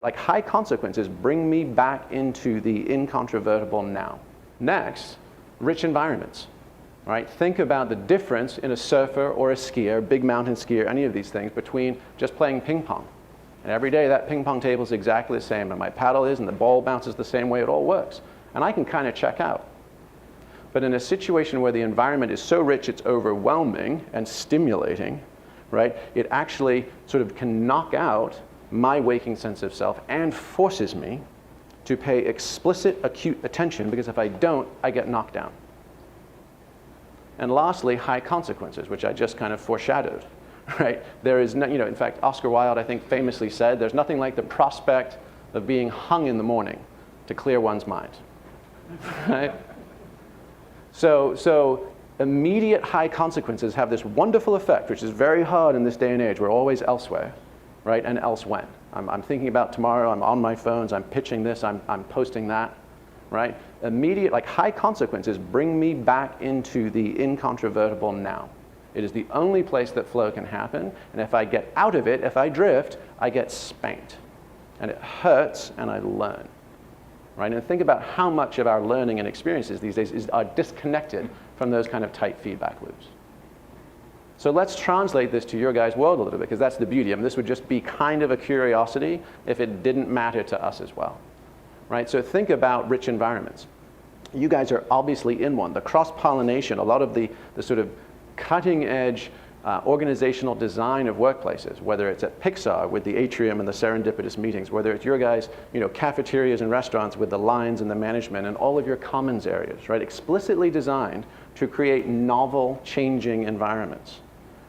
Like high consequences bring me back into the incontrovertible now. Next, rich environments, right? Think about the difference in a surfer or a skier, big mountain skier, any of these things, between just playing ping pong. And every day that ping pong table is exactly the same, and my paddle is, and the ball bounces the same way, it all works. And I can kind of check out. But in a situation where the environment is so rich it's overwhelming and stimulating, right, it actually sort of can knock out my waking sense of self and forces me to pay explicit, acute attention, because if I don't, I get knocked down. And lastly, high consequences, which I just kind of foreshadowed, right? There is no, in fact, Oscar Wilde, I think, famously said, there's nothing like the prospect of being hung in the morning to clear one's mind, right? So immediate high consequences have this wonderful effect, which is very hard in this day and age. We're always elsewhere, right, and else when. I'm thinking about tomorrow, I'm on my phones, I'm pitching this, I'm posting that, right? Immediate, like high consequences bring me back into the incontrovertible now. It is the only place that flow can happen, and if I get out of it, if I drift, I get spanked. And it hurts, and I learn, right? And think about how much of our learning and experiences these days are disconnected from those kind of tight feedback loops. So let's translate this to your guys' world a little bit, because that's the beauty. I mean, this would just be kind of a curiosity if it didn't matter to us as well, right? So think about rich environments. You guys are obviously in one. The cross-pollination, a lot of the sort of cutting-edge organizational design of workplaces, whether it's at Pixar with the atrium and the serendipitous meetings, whether it's your guys, cafeterias and restaurants with the lines and the management and all of your commons areas, right? Explicitly designed to create novel, changing environments.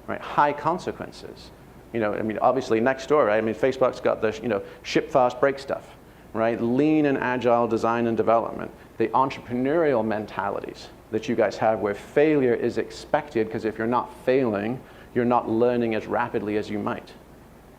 Right, high consequences. Obviously next door, right? Facebook's got the, ship fast, break stuff, right? Lean and agile design and development. The entrepreneurial mentalities that you guys have where failure is expected, because if you're not failing, you're not learning as rapidly as you might.